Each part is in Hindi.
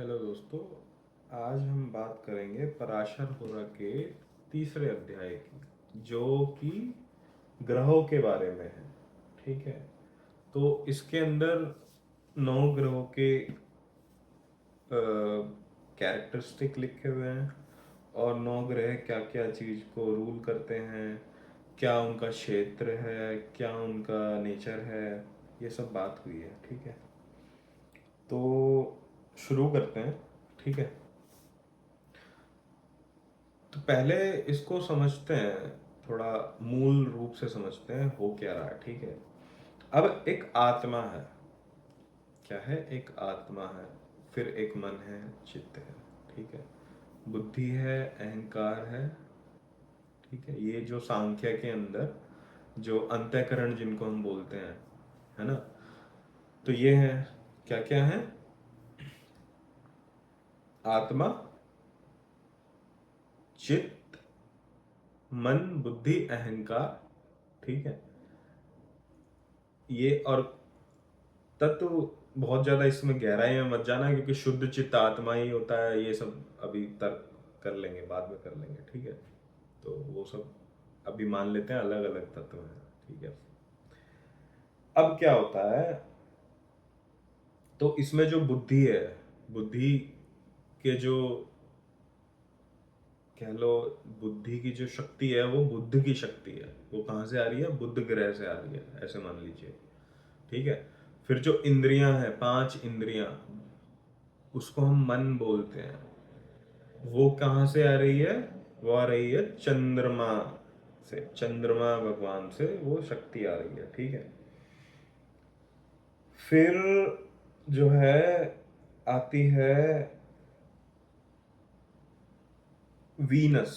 हेलो दोस्तों। आज हम बात करेंगे पराशर होरा के तीसरे अध्याय की, जो कि ग्रहों के बारे में है। ठीक है, तो इसके अंदर 9 ग्रहों के कैरेक्टरिस्टिक लिखे हुए हैं और 9 ग्रह क्या क्या चीज़ को रूल करते हैं, क्या उनका क्षेत्र है, क्या उनका नेचर है, ये सब बात हुई है। ठीक है, तो शुरू करते हैं। ठीक है, तो पहले इसको समझते हैं, थोड़ा मूल रूप से समझते हैं हो क्या रहा है। ठीक है, अब एक आत्मा है। क्या है? एक आत्मा है, फिर एक मन है, चित्त है। ठीक है, बुद्धि है, अहंकार है। ठीक है, ये जो सांख्य के अंदर जो अंतःकरण जिनको हम बोलते हैं, है ना, तो ये है। क्या क्या है? आत्मा, चित्त, मन, बुद्धि, अहंकार। ठीक है, ये और तत्व बहुत ज्यादा इसमें गहराई में मत जाना, क्योंकि शुद्ध चित्त आत्मा ही होता है। ये सब अभी तर्क कर लेंगे, बाद में कर लेंगे। ठीक है, तो वो सब अभी मान लेते हैं अलग अलग तत्व हैं। ठीक है, अब क्या होता है, तो इसमें जो बुद्धि है, बुद्धि के जो, कह लो, बुद्धि की जो शक्ति है वो बुद्ध की शक्ति है। वो कहाँ से आ रही है? बुद्ध ग्रह से आ रही है, ऐसे मान लीजिए। ठीक है, फिर जो इंद्रियां हैं, 5 इंद्रियां, उसको हम मन बोलते हैं। वो कहाँ से आ रही है? वो आ रही है चंद्रमा से, चंद्रमा भगवान से वो शक्ति आ रही है। ठीक है, फिर जो है आती है वीनस।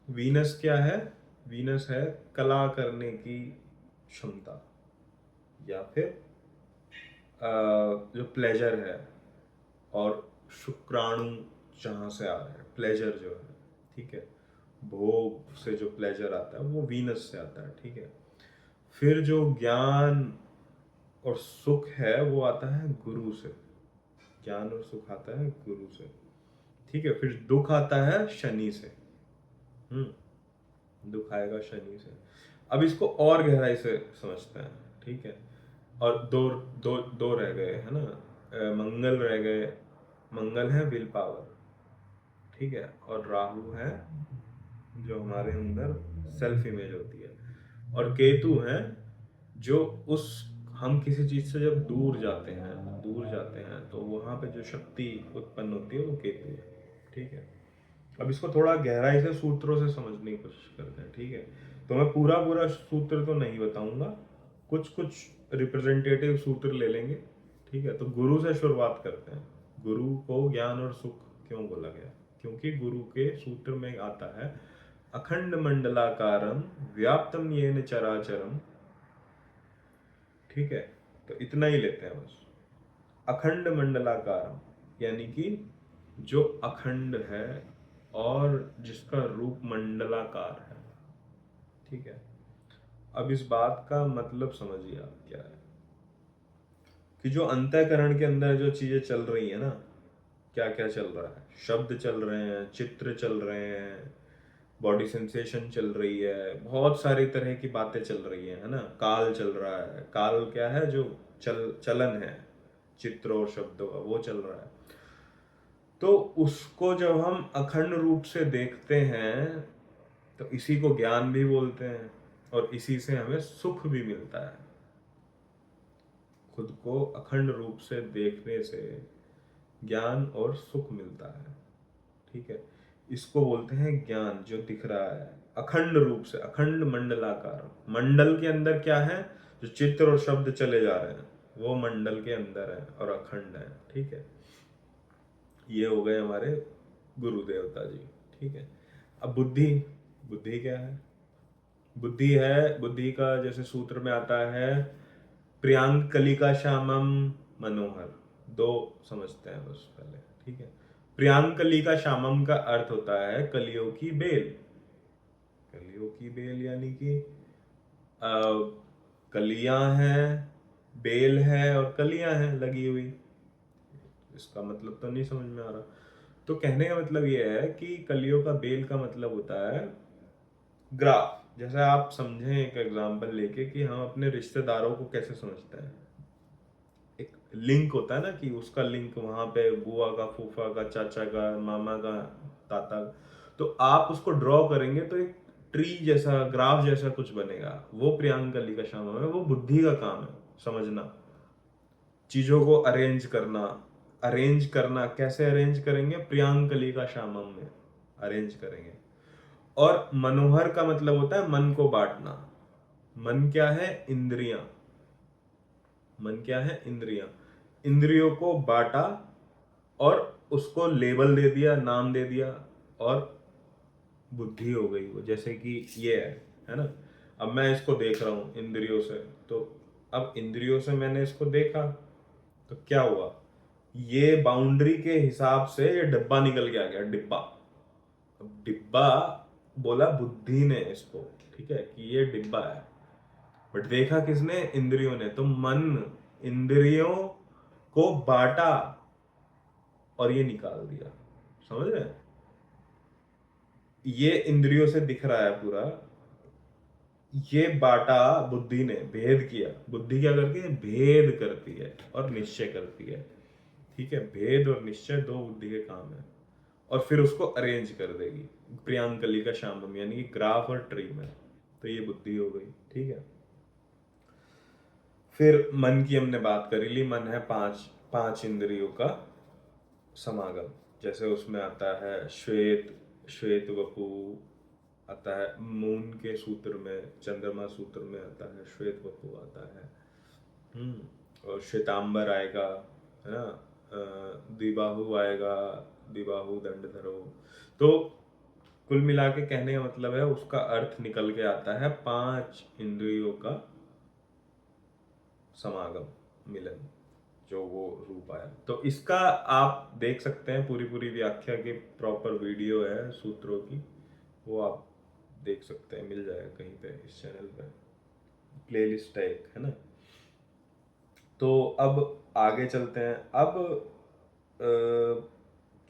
वीनस क्या है? वीनस है कला करने की क्षमता, या फिर जो प्लेजर है। और शुक्राणु जहाँ से आ रहा है प्लेजर जो है, ठीक है, भोग से जो प्लेजर आता है वो वीनस से आता है। ठीक है, फिर जो ज्ञान और सुख है वो आता है गुरु से। ज्ञान और सुख आता है गुरु से। ठीक है, फिर दुख आता है शनि से। दुख आएगा शनि से। अब इसको और गहराई से समझते हैं। ठीक है, और दो दो दो रह गए, है ना। मंगल रह गए। मंगल है विल पावर। ठीक है, और राहु है जो हमारे अंदर सेल्फ इमेज होती है। और केतु है जो उस, हम किसी चीज से जब दूर जाते हैं तो वहां पे जो शक्ति उत्पन्न होती है वो केतु है। ठीक है, अब इसको थोड़ा गहराई से सूत्रों से समझने की कोशिश करते हैं। ठीक है, तो मैं पूरा पूरा सूत्र तो नहीं बताऊंगा, कुछ कुछ रिप्रेजेंटेटिव सूत्र ले लेंगे। ठीक है, तो गुरु से शुरुआत करते हैं। गुरु को ज्ञान और सुख क्यों बोला गया? क्योंकि गुरु के सूत्र में आता है अखंड मंडलाकारम व्याप्तम येन चराचरम। ठीक है, तो इतना ही लेते हैं बस। अखंड मंडलाकारम यानी कि जो अखंड है और जिसका रूप मंडलाकार है। ठीक है, अब इस बात का मतलब समझिए आप क्या है, कि जो अंतःकरण के अंदर जो चीजें चल रही है ना, क्या क्या चल रहा है, शब्द चल रहे हैं, चित्र चल रहे हैं, बॉडी सेंसेशन चल रही है, बहुत सारी तरह की बातें चल रही है ना। काल चल रहा है। काल क्या है? जो चलन है चित्र और शब्दों का, वो चल रहा है। तो उसको जब हम अखंड रूप से देखते हैं तो इसी को ज्ञान भी बोलते हैं, और इसी से हमें सुख भी मिलता है। खुद को अखंड रूप से देखने से ज्ञान और सुख मिलता है। ठीक है, इसको बोलते हैं ज्ञान, जो दिख रहा है अखंड रूप से, अखंड मंडलाकार। मंडल के अंदर क्या है? जो चित्र और शब्द चले जा रहे हैं वो मंडल के अंदर है और अखंड है। ठीक है, ये हो गए हमारे गुरु देवता जी। ठीक है, अब बुद्धि। बुद्धि क्या है? बुद्धि है, बुद्धि का जैसे सूत्र में आता है प्रियांक कलिका श्यामम मनोहर। दो समझते हैं बस पहले। ठीक है, प्रियांक कलिका श्यामम का अर्थ होता है कलियों की बेल। कलियों की बेल यानी कि कलियां हैं, बेल है और कलियां हैं लगी हुई। इसका मतलब तो नहीं समझ में आ रहा। तो कहने का मतलब ये है कि कलियों का बेल का मतलब होता है ग्राफ। जैसे आप समझें एक एग्जांपल लेके कि हम अपने रिश्तेदारों को कैसे समझते हैं। एक लिंक होता है ना कि उसका लिंक वहां पे बुआ का, फूफा का, चाचा का, मामा का, ताता का। तो आप उसको ड्रॉ करेंगे तो एक ट्री जैसा, ग्राफ जैसा कुछ बनेगा। वो प्रियांक कली का श्यामम है, वो बुद्धि का काम है समझना, चीजों को अरेंज करना। कैसे अरेंज करेंगे? प्रियांक कली का श्यामम में अरेंज करेंगे। और मनोहर का मतलब होता है मन को बांटना। मन क्या है? इंद्रियां। मन क्या है? इंद्रियां। इंद्रियों को बांटा और उसको लेबल दे दिया, नाम दे दिया, और बुद्धि हो गई वो। जैसे कि ये है ना, अब मैं इसको देख रहा हूं इंद्रियों से, तो अब इंद्रियों से मैंने इसको देखा तो क्या हुआ? ये बाउंड्री के हिसाब से ये डिब्बा निकल के आ गया, डिब्बा। अब डिब्बा बोला बुद्धि ने इसको, ठीक है, कि ये डिब्बा है। बट देखा किसने? इंद्रियों ने। तो मन इंद्रियों को बांटा और ये निकाल दिया। समझ रहे हैं? ये इंद्रियों से दिख रहा है पूरा, ये बांटा बुद्धि ने, भेद किया। बुद्धि क्या करती है? भेद करती है और निश्चय करती है। ठीक है, भेद और निश्चय दो बुद्धि के काम है। और फिर उसको अरेंज कर देगी प्रियांकली का श्यामम, यानी कि ग्राफ और ट्री में। तो ये बुद्धि हो गई। ठीक है, फिर मन की हमने बात करी ली। मन है पांच, पांच इंद्रियों का समागम। जैसे उसमें आता है श्वेत, श्वेत वपु आता है मून के सूत्र में, चंद्रमा सूत्र में आता है श्वेत वपु आता है। और श्वेतांबर आएगा, है ना, द्विबाहु आएगा, द्विबाहु दंड धरो। तो कुल मिला के कहने का मतलब है, उसका अर्थ निकल के आता है पांच इंद्रियों का समागम, मिलन, जो वो रूप आया। तो इसका आप देख सकते हैं, पूरी पूरी व्याख्या की प्रॉपर वीडियो है सूत्रों की, वो आप देख सकते हैं, मिल जाएगा कहीं पे इस चैनल पे, प्लेलिस्ट है एक, है ना। तो अब आगे चलते हैं। अब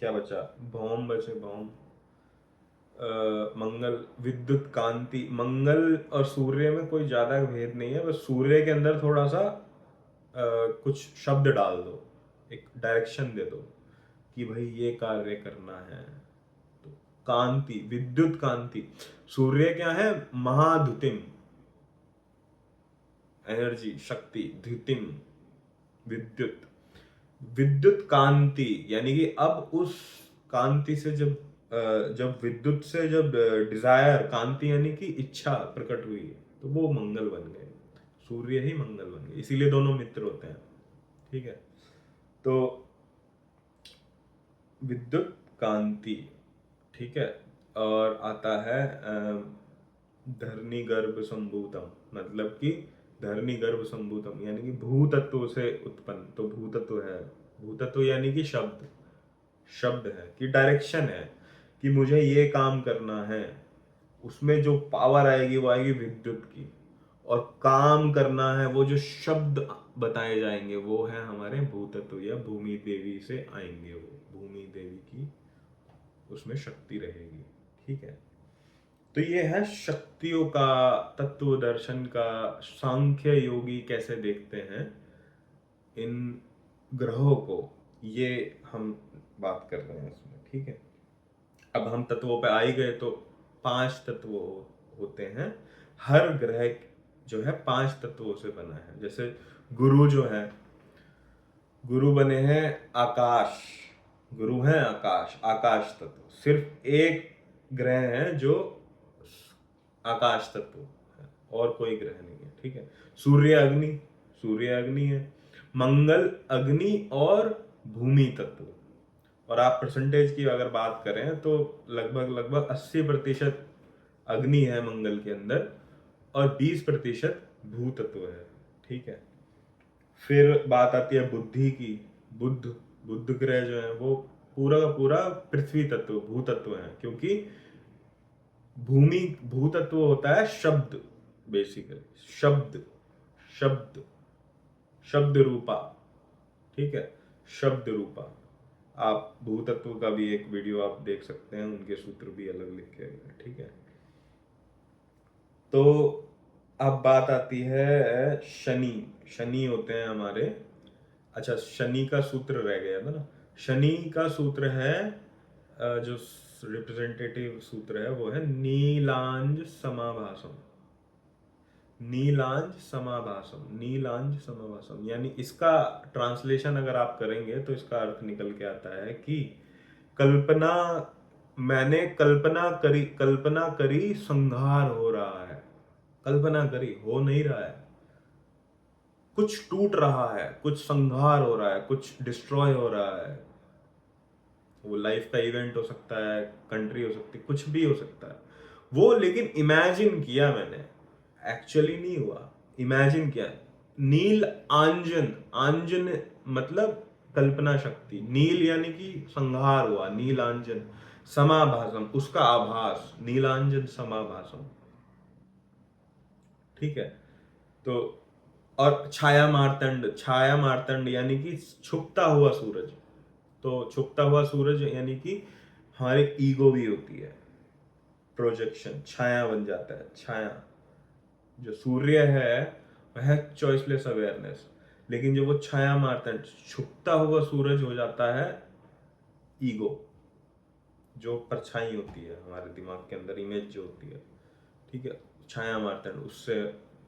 क्या बचा? भौम बचे, भौम, मंगल, विद्युत कांति। मंगल और सूर्य में कोई ज्यादा भेद नहीं है, बस सूर्य के अंदर थोड़ा सा कुछ शब्द डाल दो, एक डायरेक्शन दे दो कि भाई ये कार्य करना है। तो कांति, विद्युत कांति। सूर्य क्या है? महाधुतिम, एनर्जी, शक्ति, द्युतिम, विद्युत। विद्युत कांति यानी कि अब उस कांति से जब विद्युत से जब डिजायर, कांति यानी कि इच्छा प्रकट हुई, तो वो मंगल बन गए, सूर्य ही मंगल बन गए। इसीलिए दोनों मित्र होते हैं। ठीक है, तो विद्युत कांति, ठीक है। और आता है धरनी गर्भ संभूतम, मतलब कि धरनी गर्भ संभूतम यानी कि भूतत्व से उत्पन्न। तो भूतत्व है, भूतत्व यानी कि शब्द, शब्द है कि डायरेक्शन है कि मुझे ये काम करना है। उसमें जो पावर आएगी वो आएगी विद्युत की, और काम करना है वो जो शब्द बताए जाएंगे वो है हमारे भूतत्व या भूमि देवी से आएंगे। वो भूमि देवी की उसमें शक्ति रहेगी। ठीक है, तो ये है शक्तियों का, तत्व दर्शन का। सांख्य योगी कैसे देखते हैं इन ग्रहों को, ये हम बात कर रहे हैं इसमें। ठीक है, अब हम तत्वों पे आ ही गए, तो पांच तत्व होते हैं। हर ग्रह जो है पांच तत्वों से बना है। जैसे गुरु जो है, गुरु बने हैं आकाश, गुरु हैं आकाश, आकाश तत्व। सिर्फ एक ग्रह है जो आकाश तत्व है, और कोई ग्रह नहीं है। ठीक है, सूर्य अग्नि, सूर्य अग्नि है। मंगल अग्नि और भूमि तत्व। और आप परसेंटेज की अगर बात करें तो लगभग लगभग 80% अग्नि है मंगल के अंदर, और 20% भूतत्व है। ठीक है, फिर बात आती है बुद्धि की। बुद्ध, बुद्ध ग्रह जो है वो पूरा का पूरा पृथ्वी तत्व, भूतत्व है, क्योंकि भूमि, भूतत्व होता है शब्द, बेसिकली शब्द, शब्द, शब्द रूपा। ठीक है, शब्द रूपा। आप भूतत्व का भी एक वीडियो आप देख सकते हैं, उनके सूत्र भी अलग लिखे हुए हैं, ठीक है। तो अब बात आती है शनि। शनि होते हैं हमारे, अच्छा शनि का सूत्र रह गया था ना। शनि का सूत्र है जो रिप्रेजेंटेटिव सूत्र है वो है नीलांज समाभासम। नीलांज समाभासम, नीलांज समाभासम, यानी इसका ट्रांसलेशन अगर आप करेंगे तो इसका अर्थ निकल के आता है कि कल्पना, मैंने कल्पना करी संहार हो रहा है। कल्पना करी, हो नहीं रहा है, कुछ टूट रहा है, कुछ संहार हो रहा है, कुछ डिस्ट्रॉय हो रहा है। वो लाइफ का इवेंट हो सकता है, कंट्री हो सकती है, कुछ भी हो सकता है वो, लेकिन इमेजिन किया मैंने, एक्चुअली नहीं हुआ, इमेजिन किया। नील आंजन, आंजन मतलब कल्पना शक्ति, नील यानी कि संहार हुआ, नीलांजन समाभासम, उसका आभास, नीलांजन समाभासम, ठीक है। तो और छाया मार्तंड, छाया मार्तंड यानी कि छुपता हुआ सूरज। तो छुपता हुआ सूरज यानी कि हमारे ईगो भी होती है, प्रोजेक्शन, छाया बन जाता है, छाया। जो सूर्य है वह चॉइसलेस अवेयरनेस, लेकिन जो वो छाया मारता है, छुपता हुआ सूरज हो जाता है ईगो, जो परछाई होती है हमारे दिमाग के अंदर, इमेज जो होती है, ठीक है। छाया मारता है, उससे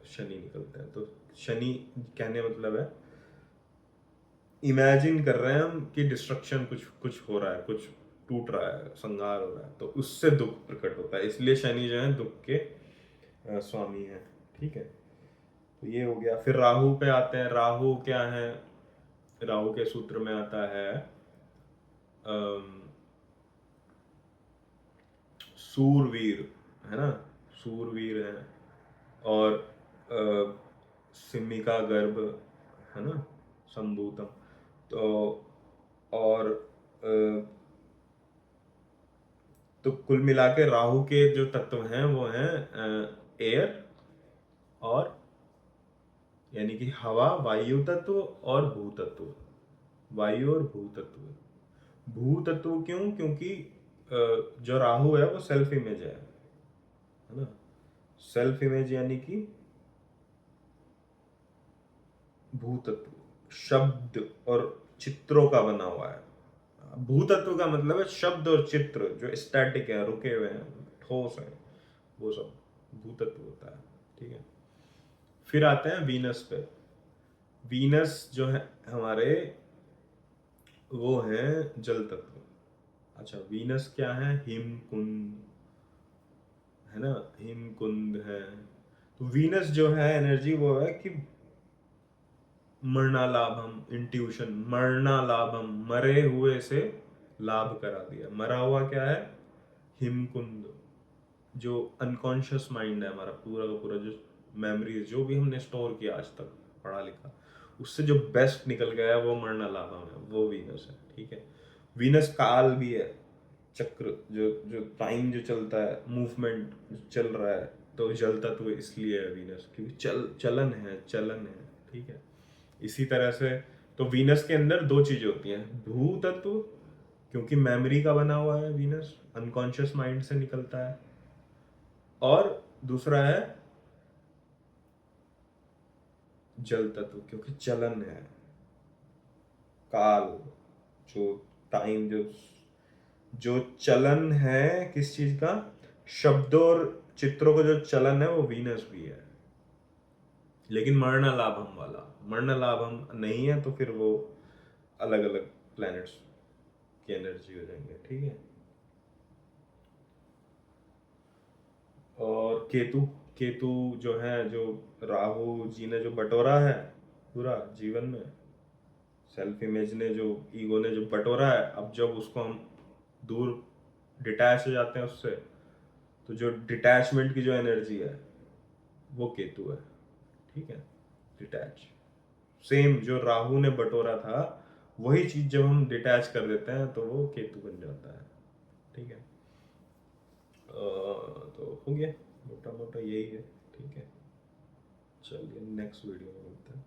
शनि निकलता है। तो शनि कहने मतलब है इमेजिन कर रहे हैं हम कि डिस्ट्रक्शन, कुछ कुछ हो रहा है, कुछ टूट रहा है, संहार हो रहा है, तो उससे दुख प्रकट होता है, इसलिए शनि जो है दुख के स्वामी है, ठीक है। तो ये हो गया। फिर राहु पे आते हैं। राहु क्या है? राहु के सूत्र में आता है सूरवीर, है ना, सूरवीर है। और सिम्मिका गर्भ, है ना, संभूतम। तो और तो कुल मिला के राहु के जो तत्व हैं वो हैं एयर, और यानी कि हवा, वायु तत्व और भूतत्व। वायु और भूतत्व। भूतत्व क्यों? क्योंकि जो राहु है वो सेल्फ इमेज है ना। सेल्फ इमेज यानी कि भूतत्व शब्द और चित्रों का बना हुआ है। भूतत्व का मतलब है शब्द और चित्र जो स्टैटिक है, रुके हुए हैं, ठोस है, वो सब भूतत्व होता है, ठीक है। फिर आते हैं वीनस पे। वीनस जो है हमारे, वो है जल तत्व। अच्छा, वीनस क्या है? हिमकुंड, है ना, हिमकुंड है। तो वीनस जो है एनर्जी वो है कि मरणालाभम, इंट्यूशन, मरणालाभम, मरे हुए से लाभ करा दिया। मरा हुआ क्या है? हिमकुंड, जो अनकॉन्शियस माइंड है हमारा, पूरा का पूरा, जो मेमोरीज जो भी हमने स्टोर किया आज तक पढ़ा लिखा, उससे जो बेस्ट निकल गया है वो मरणालाभम है, वो वीनस है, ठीक है। वीनस काल भी है, चक्र, जो जो टाइम जो चलता है, मूवमेंट चल रहा है, तो जल तत्व इसलिए है वीनस, क्योंकि चलन है, चलन है, ठीक है। इसी तरह से तो वीनस के अंदर दो चीजें होती हैं, भू तत्व, क्योंकि मेमोरी का बना हुआ है वीनस, अनकॉन्शियस माइंड से निकलता है, और दूसरा है जल तत्व, क्योंकि चलन है, काल, जो टाइम, जो जो चलन है किस चीज का, शब्दों और चित्रों का जो चलन है वो वीनस भी है। लेकिन मरना लाभम वाला, मरना लाभम नहीं है, तो फिर वो अलग अलग प्लैनेट्स की एनर्जी हो जाएंगे, ठीक है। और केतु, केतु जो है, जो राहु जी ने जो बटोरा है पूरा जीवन में, सेल्फ इमेज ने, जो ईगो ने जो बटोरा है, अब जब उसको हम दूर डिटैच हो जाते हैं उससे, तो जो डिटैचमेंट की जो एनर्जी है वो केतु है, ठीक है, डिटैच। सेम जो राहु ने बटोरा था, वही चीज जब हम डिटैच कर देते हैं तो वो केतु बन जाता है, ठीक है। तो हो गया, मोटा मोटा यही है, ठीक है। चलिए नेक्स्ट वीडियो में मिलते हैं।